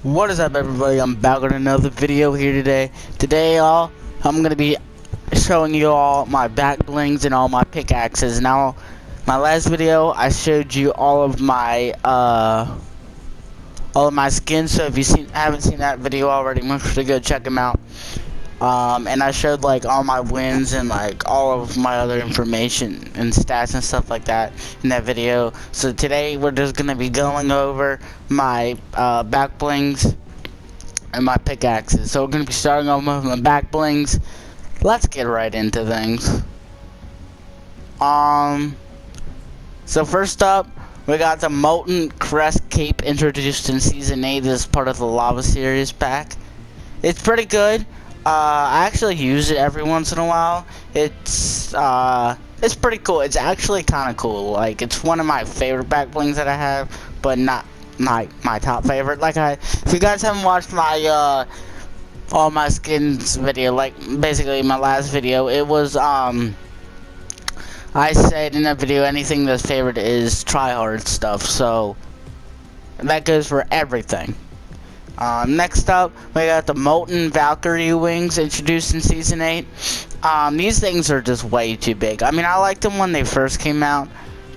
What is up, everybody? I'm back with another video here today. Y'all, I'm gonna be showing you all my back blings and all my pickaxes. Now, my last video, I showed you all of my skins. So if you haven't seen that video already, make sure to go check them out. And I showed like all my wins and like all of my other information and stats and stuff like that in that video. So today we're just gonna be going over my back blings and my pickaxes. So we're gonna be starting off with my back blings. Let's get right into things. So first up, we got the Molten Crest Cape introduced in Season 8 as part of the Lava Series pack. It's pretty good. I actually use it every once in a while. It's pretty cool. It's actually kind of cool. Like, it's one of my favorite back blings that I have, but not my top favorite. Like, if you guys haven't watched my all my skins video, like basically my last video, it was I said in that video anything that's favorite is tryhard stuff. So that goes for everything. Next up, we got the Molten Valkyrie wings introduced in Season 8. These things are just way too big. I mean, I liked them when they first came out,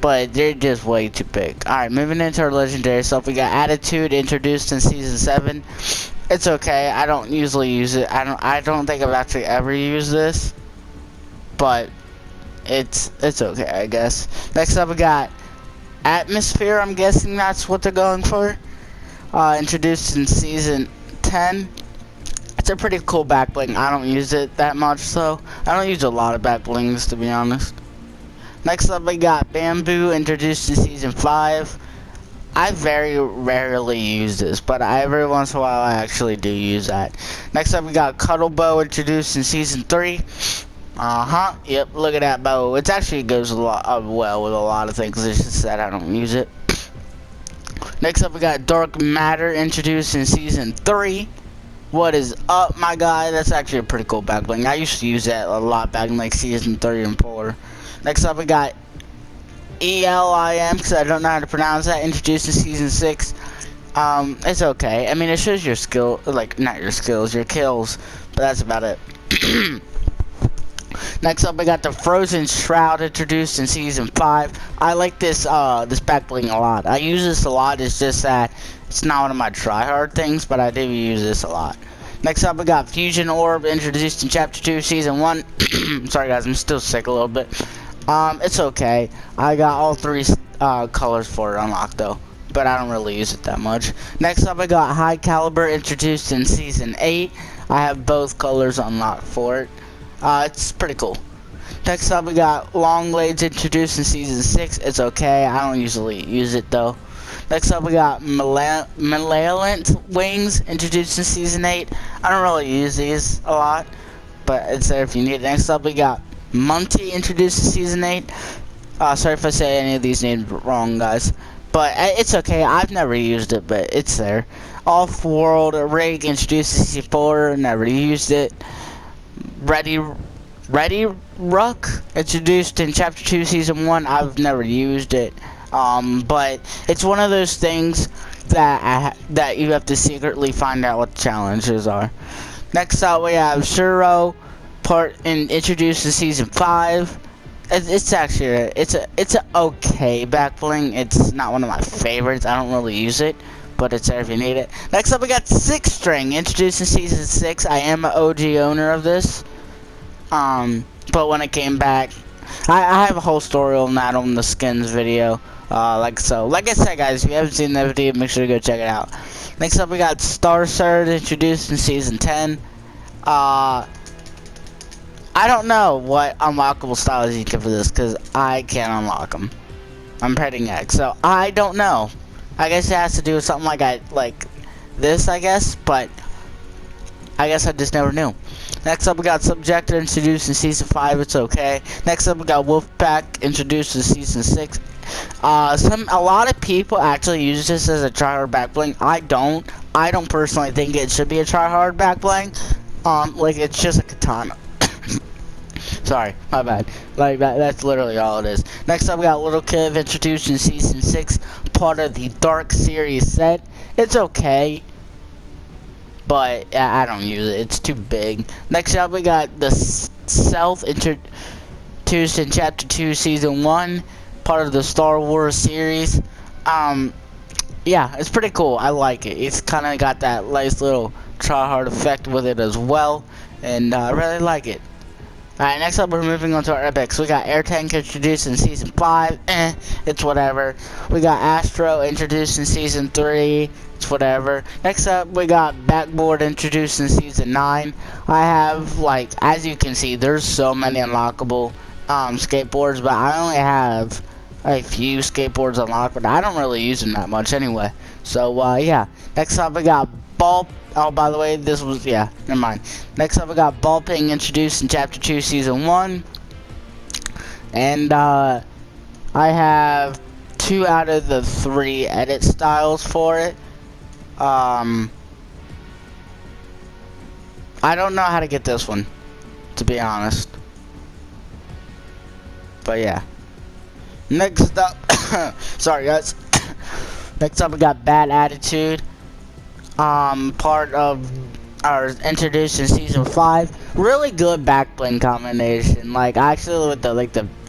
but they're just way too big. Alright, moving into our legendary stuff, we got Attitude introduced in Season 7. It's okay, I don't usually use it. I don't think I've actually ever used this, but it's okay, I guess. Next up, we got Atmosphere. I'm guessing that's what they're going for. Introduced in Season 10. It's a pretty cool back bling. I don't use it that much, so I don't use a lot of back blings, to be honest. Next up, we got Bamboo introduced in Season 5. I very rarely use this, but every once in a while I actually do use that. Next up, we got Cuddle Bow introduced in Season 3. Yep, look at that bow. It actually goes a lot well with a lot of things. It's just that I don't use it. Next up, we got Dark Matter introduced in Season 3. What is up, my guy? That's actually a pretty cool back bling. I used to use that a lot back in like Season 3 and 4. Next up, we got ELIM, because I don't know how to pronounce that, introduced in Season 6. It's okay. I mean, it shows your skill, like, not your skills, your kills, but that's about it. Next up, we got the Frozen Shroud introduced in Season 5. I like this back bling a lot. I use this a lot. It's just that it's not one of my try-hard things, but I do use this a lot. Next up, we got Fusion Orb introduced in Chapter 2, Season 1. Sorry, guys, I'm still sick a little bit. It's okay. I got all three colors for it unlocked, though, but I don't really use it that much. Next up, I got High Caliber introduced in Season 8. I have both colors unlocked for it. It's pretty cool. Next up, we got Long Blades introduced in Season 6. It's okay. I don't usually use it, though. Next up, we got Malevolent Wings introduced in Season 8. I don't really use these a lot, but it's there if you need it. Next up, we got Munty introduced in Season 8. Sorry if I say any of these names wrong, guys. But it's okay. I've never used it, but it's there. Off-World Rig introduced in Season 4. Never used it. Ready Ruck introduced in Chapter 2 Season 1. I've never used it, but it's one of those things that you have to secretly find out what the challenges are. Next up, we have Shuro introduced in Season 5. It's actually it's a okay back bling. It's not one of my favorites. I don't really use it, but it's there if you need it. Next up, we got Six String introduced in Season 6. I am an OG owner of this. But when it came back, I have a whole story on that on the skins video. Like I said, guys, if you haven't seen that video, make sure to go check it out. Next up, we got Star Surge introduced in Season 10. I don't know what unlockable styles you get for this, because I can't unlock them. I'm petting X, so I don't know. I guess it has to do with something like this, I guess, but I guess I just never knew. Next up, we got Subjector introduced in Season 5. It's okay. Next up, we got Wolfpack introduced in Season 6. A lot of people actually use this as a tryhard back bling. I don't personally think it should be a tryhard back bling. Like, it's just a katana. Sorry, my bad. Like, that's literally all it is. Next up, we got Little Kiv introduced in Season 6, part of the Dark Series set. It's okay. but I don't use it. It's too big. Next up, we got the Stealth introduced in Chapter 2, Season 1, part of the Star Wars series. Yeah, it's pretty cool. I like it. It's kind of got that nice little try-hard effect with it as well, and I really like it. Alright, next up we're moving on to our epics. We got Air Tank introduced in Season 5, it's whatever. We got Astro introduced in Season 3, it's whatever. Next up we got Backboard introduced in Season 9. I have, like, as you can see, there's so many unlockable skateboards, but I only have a few skateboards unlocked, but I don't really use them that much anyway. So, yeah. Next up we got Ball. Oh, by the way, this was, yeah, never mind. Next up, we got Ball Ping introduced in Chapter 2, Season 1. And, I have 2 out of the 3 edit styles for it. I don't know how to get this one, to be honest. But, yeah. Next up, sorry, guys. Next up, we got Bad Attitude. Part of our introduced in Season 5. Really good back bling combination. Like, actually with the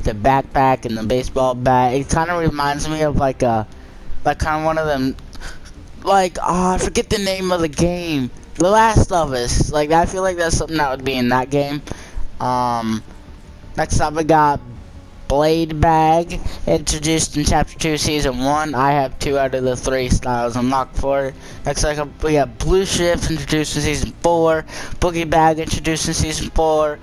the backpack and the baseball bat, it kind of reminds me of like kind of one of them, like, I forget the name of the game, The Last of Us. Like, I feel like that's something that would be in that game. Next up we got Blade Bag introduced in Chapter 2, Season 1. I have 2 out of the 3 styles unlocked for it. Next up we got Blue Shift introduced in Season 4. Boogie Bag introduced in Season 4.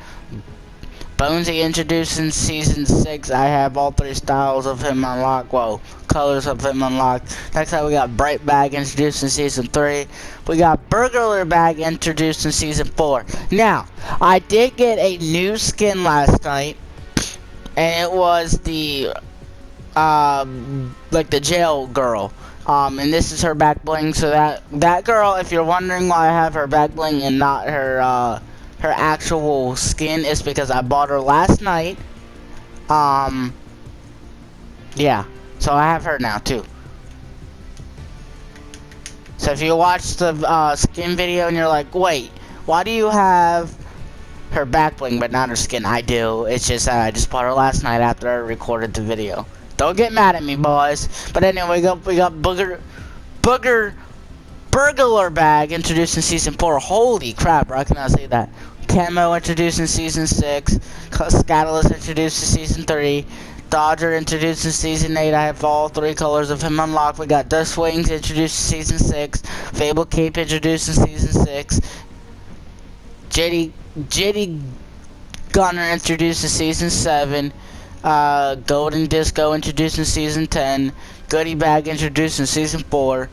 Bonesy introduced in Season 6. I have all 3 styles of him unlocked. Well, colors of him unlocked. Next up we got Bright Bag introduced in Season 3. We got Burglar Bag introduced in Season 4. Now, I did get a new skin last night. And it was the, like the jail girl. And this is her back bling. So that girl, if you're wondering why I have her back bling and not her, her actual skin, is because I bought her last night. Yeah. So I have her now, too. So if you watch the, skin video and you're like, wait, why do you have her back bling but not her skin? I do. It's just I just bought her last night after I recorded the video. Don't get mad at me, boys. But anyway, we got Burglar Bag introduced in Season 4. Holy crap, I cannot say that. Camo introduced in Season 6. Scatulus introduced in Season 3. Dodger introduced in Season 8. I have all 3 colors of him unlocked. We got Dust Wings introduced in Season 6. Fable Cape introduced in Season 6. Jitty Gunner introduced in Season 7. Golden Disco introduced in Season 10. Goodie Bag introduced in Season 4.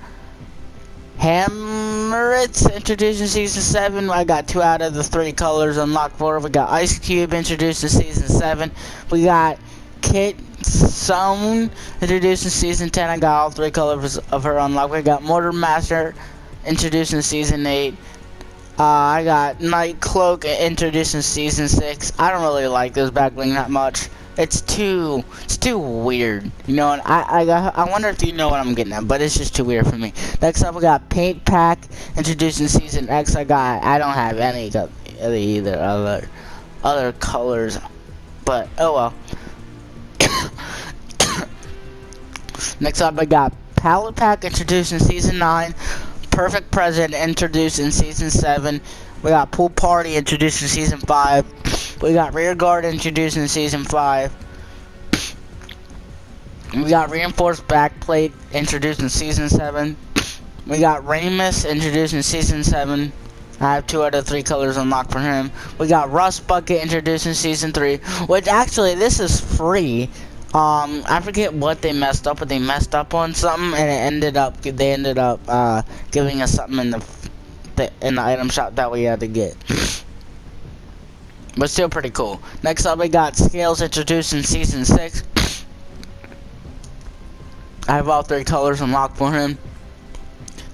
Hammeritz introduced in Season 7. I got 2 out of the 3 colors unlocked for it. We got Ice Cube introduced in Season 7. We got Kit Zone introduced in Season 10. I got all 3 colors of her unlocked. We got Mortar Master introduced in Season 8. I got Night Cloak introduced in Season 6. I don't really like this back bling that much. It's too weird, you know. And I wonder if you know what I'm getting at, but it's just too weird for me. Next up, we got Paint Pack introduced in Season X. I don't have any other colors, but oh well. Next up, I got Palette Pack introduced in Season 9. Perfect Present introduced in Season 7. We got Pool Party introduced in Season 5. We got Rear Guard introduced in Season 5. We got Reinforced Backplate introduced in Season 7. We got Ramus introduced in Season 7. I have 2 out of 3 colors unlocked for him. We got Rust Bucket introduced in Season 3. Which actually, this is free. I forget what they messed up, but they messed up on something, and they ended up giving us something in the item shop that we had to get. But still pretty cool. Next up, we got Scales introduced in Season 6. I have all 3 colors unlocked for him.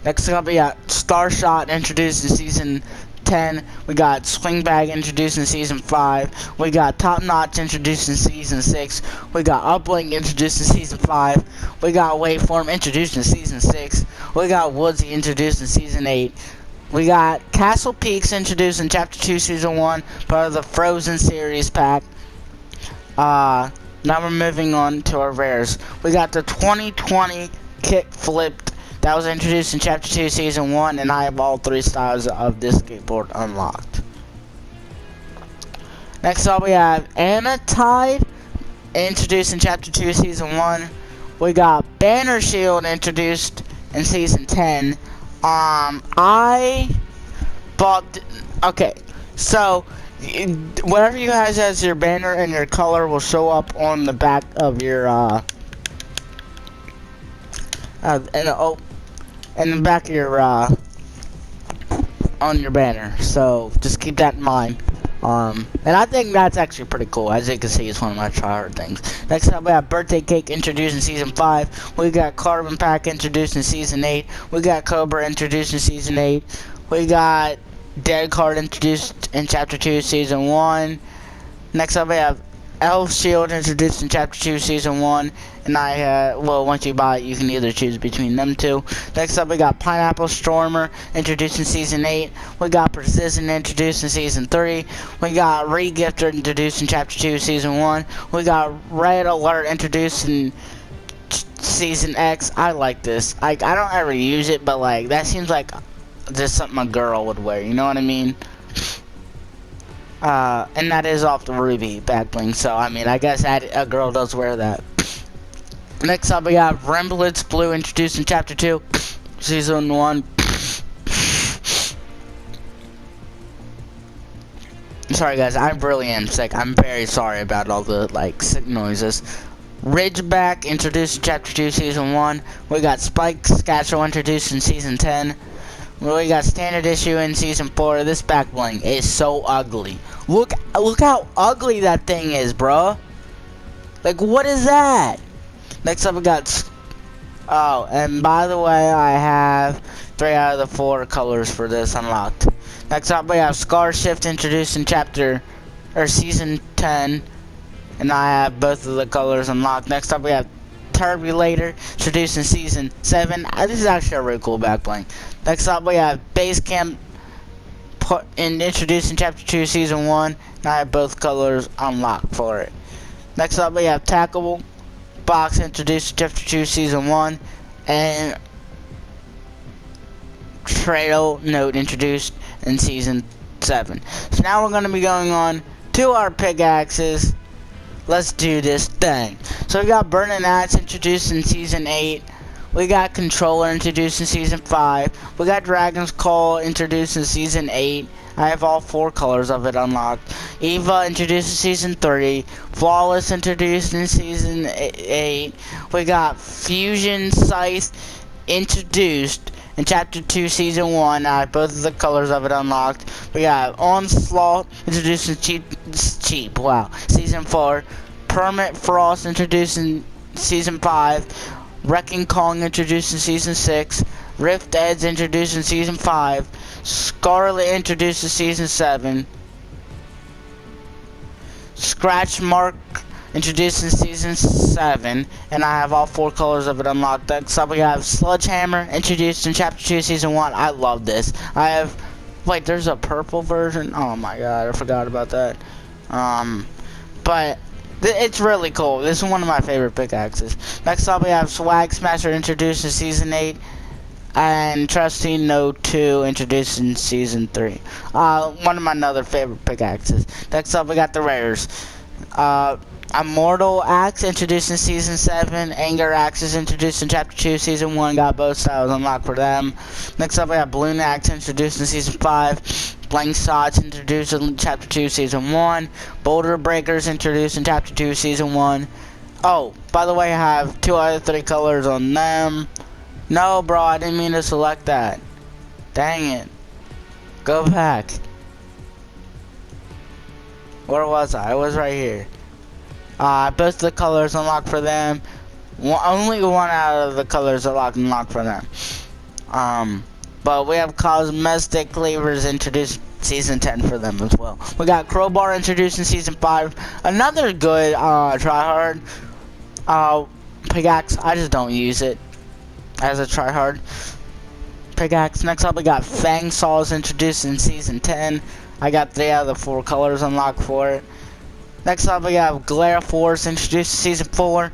Next up, we got Starshot introduced in Season 10. We got Swing Bag introduced in Season 5. We got Top Notch introduced in Season 6. We got Uplink introduced in Season 5. We got Waveform introduced in Season 6. We got Woodsy introduced in Season 8. We got Castle Peaks introduced in Chapter 2, Season 1, part of the Frozen series pack. Now we're moving on to our rares. We got the 2020 Kick Flipped that was introduced in Chapter 2, Season 1, and I have all 3 styles of this skateboard unlocked. Next up, we have Anatide, introduced in Chapter 2, Season 1. We got Banner Shield, introduced in Season 10. I bought... Okay, so... whatever you guys has your banner and your color will show up on the back of your in the back of your on your banner. So just keep that in mind. And I think that's actually pretty cool. As you can see, it's one of my tryhard things. Next up, we have Birthday Cake introduced in Season 5. We got Carbon Pack introduced in Season 8. We got Cobra introduced in Season 8. We got Dead Card introduced in Chapter 2, Season 1. Next up, we have Elf Shield introduced in Chapter 2, Season 1. And well, once you buy it, you can either choose between them two. Next up, we got Pineapple Stormer introduced in Season 8. We got Precision introduced in Season 3. We got Regifter introduced in Chapter 2, Season 1. We got Red Alert introduced in Season X. I like this. I don't ever use it, but like that seems like just something a girl would wear. You know what I mean? And that is off the Ruby back bling. So I mean, I guess a girl does wear that. Next up, we got Remblitz Blue introduced in Chapter 2, Season 1. Sorry guys, I really am sick. I'm very sorry about all the like sick noises. Ridgeback introduced in Chapter 2, Season 1. We got Spike Scatchel introduced in Season 10. We got Standard Issue in Season 4. This back bling is so ugly. Look how ugly that thing is, bro. Like, what is that? Next up, we got... Oh, and by the way, I have 3 out of the 4 colors for this unlocked. Next up, we have Scar Shift introduced in Season 10. And I have both of the colors unlocked. Next up, we have Turbulator introduced in Season 7. This is actually a really cool back bling. Next up, we have Base Camp introduced in Chapter 2, Season 1. And I have both colors unlocked for it. Next up, we have Tackable Box introduced in Chapter 2, Season 1. And Trail Note introduced in Season 7. So now we're going to be going on to our pickaxes. Let's do this thing. So we got Burning Axe introduced in Season 8. We got Controller introduced in Season 5. We got Dragon's Call introduced in Season 8. I have all 4 colors of it unlocked. Eva introduced in Season 3. Flawless introduced in Season 8. We got Fusion Scythe introduced in Chapter 2, Season 1. I have both of the colors of it unlocked. We got Onslaught introduced in Season 4. Permit Frost introduced in Season 5. Wrecking Kong introduced in Season 6. Rift Edge introduced in Season 5. Scarlet introduced in Season 7. Scratch Mark introduced in Season 7. And I have all 4 colors of it unlocked. Next up, we have Sledgehammer introduced in Chapter 2, Season 1. I love this. I have... Wait, there's a purple version? Oh my god, I forgot about that. But... it's really cool. This is one of my favorite pickaxes. Next up, we have Swag Smasher introduced in Season 8. And Trusty No 2 introduced in Season 3. One of my other favorite pickaxes. Next up, we got the rares. Immortal Axe introduced in Season 7. Anger Axe is introduced in Chapter 2, Season 1. Got both styles unlocked for them. Next up, we have Balloon Axe introduced in Season 5. Blank Shots introduced in Chapter 2, Season 1. Boulder Breakers introduced in Chapter 2, Season 1. Oh, by the way, I have 2 out of 3 colors on them. No, bro, I didn't mean to select that. Dang it. Go back. Where was I? I was right here. Both of the colors unlocked for them. Only 1 out of the colors unlocked for them. But we have Cosmetic Cleavers introduced Season 10 for them as well. We got Crowbar introduced in Season 5. Another good tryhard pickaxe. I just don't use it as a tryhard pickaxe. Next up, we got fang saws introduced in season 10. I got 3 out of the 4 colors unlocked for it. Next up, we got glare force introduced in season 4.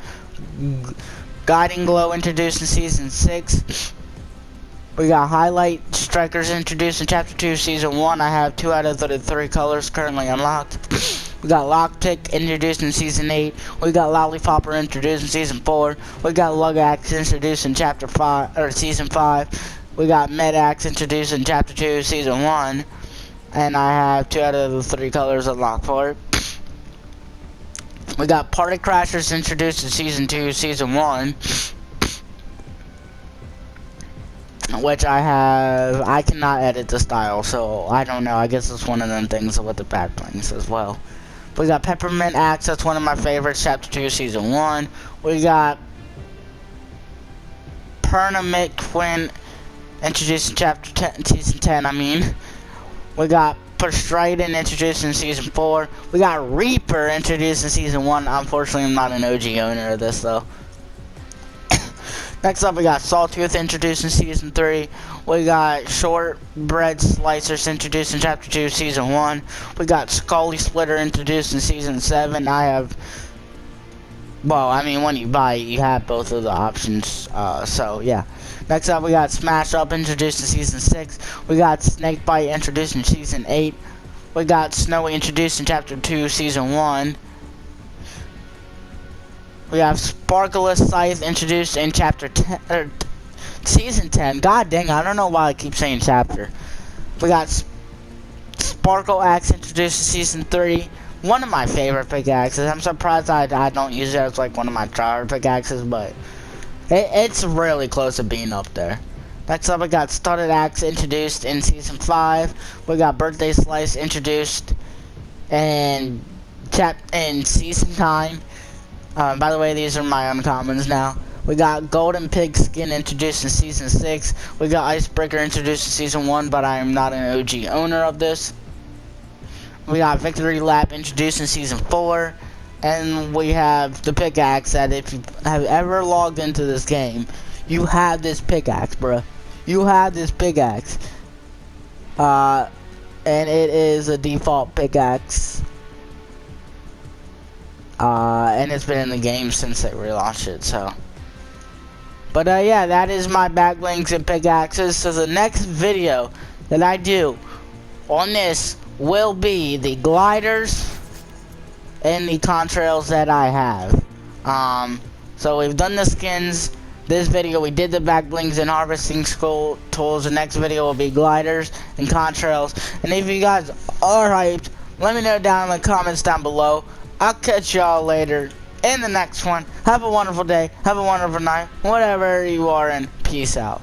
Guiding glow introduced in season 6. We got highlight strikers introduced in chapter 2, season 1. I have 2 out of the 3 colors currently unlocked. We got lockpick introduced in season 8. We got lollipopper introduced in season 4. We got lug axe introduced in chapter 5 or season 5. We got med axe introduced in chapter 2, season 1. And I have 2 out of the 3 colors unlocked for it. We got party crashers introduced in season 2, season 1. Which I cannot edit the style, so I don't know. I guess it's one of them things with the back blings as well. We got peppermint axe, that's one of my favorites, chapter 2, season 1. We got permanent twin introduced in chapter 10, season 10, I mean. We got Postrident introduced in season 4. We got Reaper introduced in season 1. Unfortunately, I'm not an OG owner of this though. Next up, we got Sawtooth introduced in season 3. We got Shortbread Slicers introduced in chapter 2, season 1. We got Scully Splitter introduced in season 7. I have, well, I mean, when you buy it, you have both of the options. So yeah. Next up, we got Smash Up introduced in season 6. We got Snakebite introduced in season 8. We got Snowy introduced in chapter 2, season 1. We have Sparkleless Scythe introduced in chapter 10, or season 10. God dang, I don't know why I keep saying chapter. We got Sparkle Axe introduced in season 3. One of my favorite pickaxes. I'm surprised I don't use it as like one of my tryhard pickaxes, but it's really close to being up there. Next up, we got Studded Axe introduced in season 5. We got Birthday Slice introduced in season 9. By the way, these are my uncommons now. We got Golden Pig Skin introduced in season 6. We got Icebreaker introduced in season 1, but I am not an OG owner of this. We got Victory Lap introduced in season 4. And we have the pickaxe that if you have ever logged into this game, you have this pickaxe, bruh. You have this pickaxe. And it is a default pickaxe. And it's been in the game since they relaunched it, so. But yeah, that is my back blings and pickaxes. So the next video that I do on this will be the gliders and the contrails that I have. So we've done the skins. This video we did the back blings and harvesting school tools. The next video will be gliders and contrails. And if you guys are hyped, let me know down in the comments down below. I'll catch y'all later in the next one. Have a wonderful day. Have a wonderful night. Whatever you are in. Peace out.